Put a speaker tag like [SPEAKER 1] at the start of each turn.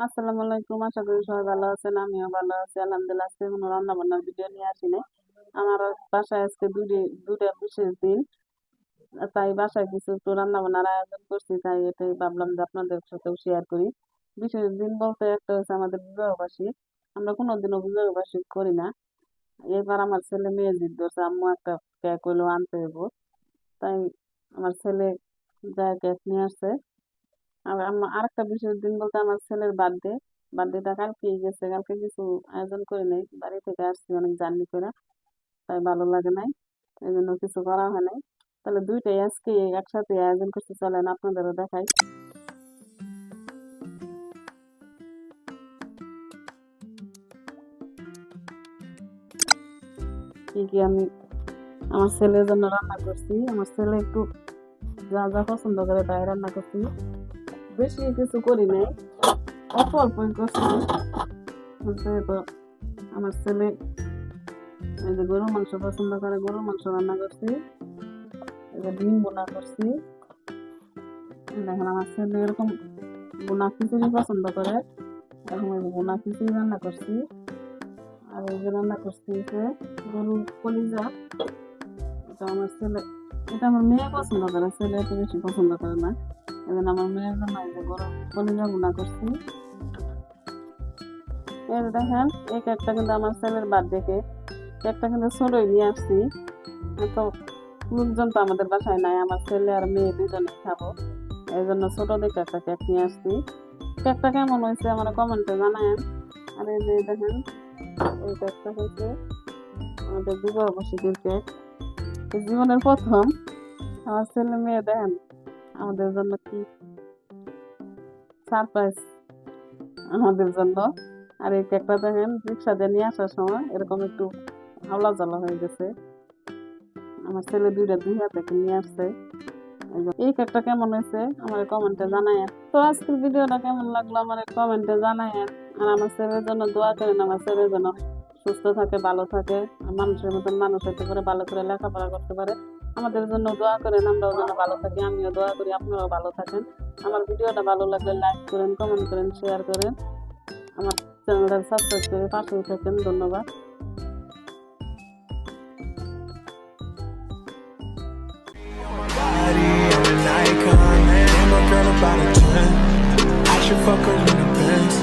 [SPEAKER 1] আসসালামু আলাইকুম। আশা করি সবাই ভালো আছেন। আমিও ভালো আছি আলহামদুলিল্লাহ। আজকে কোনো রান্না বান্নার ভিডিও নিয়ে আসি নাই। আমার বাসায় আজকে দুইটা বিশেষ দিন, তাই বাসায় কিছু একটু রান্না বান্নার আয়োজন করছি। তাই এটাই ভাবলাম যে আপনাদের সাথেও শেয়ার করি। বিশেষ দিন বলতে একটা হচ্ছে আমাদের বিবাহবার্ষিক। আমরা কোনোদিনও বিবাহবার্ষিক করি না। এবার আমার ছেলে মেয়ে জিদ ধরছে, আম্মু একটা কেক হইলো আনতে হইব। তাই আমার ছেলে যা কেক নিয়ে আসছে। আর আরেকটা বিশেষ দিন বলতে আমার ছেলের বার্থডেটা কালকেই গেছে। কালকে কিছু আয়োজন করে নাই, বাড়ি থেকে আসছি অনেক জার্নি করে। তাই ভালো লাগে নাই, এই জন্য কিছু করা হয় নাই। তাহলে দুইটাই আজকে একসাথে আয়োজন করতে, চলেন আপনাদেরও দেখাই কি কি আমি আমার ছেলের জন্য রান্না করছি। আমার ছেলে একটু যা যা পছন্দ করে তাই রান্না করছি। বেশি কিছু করি নাই, অল্প অল্পই করছি। যেহেতু আমার ছেলে এই যে গরুর মাংস পছন্দ করে, গরুর মাংস রান্না করছি। এই যে ডিম বোনা করছি। দেখেন আমার ছেলে এরকম বোনা খিচুড়ি পছন্দ করে, এখন ওই যে বোনা খিচুড়ি রান্না করছি। আর এই যে রান্না করছি যে গরুর কলিজা। এটা আমার ছেলে, এটা আমার মেয়ে পছন্দ করে, ছেলে এত বেশি পছন্দ করে না। এই জন্য আমার মেয়ের জন্য এই যে গরুর কলিজা বোনা করছি। এই যে দেখেন, এই কেকটা কিন্তু আমার ছেলের বার্থডে কেক। কেকটা কিন্তু ছোটই নিয়ে আসছি। তো লোকজন তো আমাদের বাসায় নাই, আমার ছেলে আর মেয়ে দুজনেই খাবো। এই জন্য ছোট দেখে একটা কেক নিয়ে আসছি। কেকটা কেমন হয়েছে আমার কমেন্টে জানায়েন। আর এই যে দেখেন, এই কেকটা হয়েছে আমাদের বিবাহবার্ষিকীর কেক। এই জীবনের প্রথম আমার ছেলে মেয়ে দেখেন আমাদের জন্য কি সারপ্রাইজ আমাদের জন্য। আর এই কেকটা দেখেন রিক্সা দিয়ে নিয়ে আসার সময় এরকম একটু হাওলা জ্বালা হয়ে গেছে। আমার ছেলে দুইটা দুই হাতে নিয়ে আসছে। এই কেকটা কেমন হয়েছে আমার কমেন্টে জানায়েন। তো আজকের ভিডিওটা কেমন লাগলো আমার কমেন্টে জানায়েন। আর আমার ছেলের জন্য দোয়া করেন, আমার ছেলের জন্য সুস্থ থাকে, ভালো থাকে, আর মানুষের মতন মানুষ হতে পারে, ভালো করে লেখাপড়া করতে পারে। আমাদের জন্য দোয়া করেন, আমরাও যেন ভালো থাকি। আমিও দোয়া করি আপনারাও ভালো থাকেন। আমার ভিডিওটা ভালো লাগলে লাইক করেন, কমেন্ট করেন, শেয়ার করেন। আমার চ্যানেলটা সাবস্ক্রাইব করে পাশেই থাকেন। ধন্যবাদ।
[SPEAKER 2] Icon, man, my girl about a 10. I should fuck her in the Benz.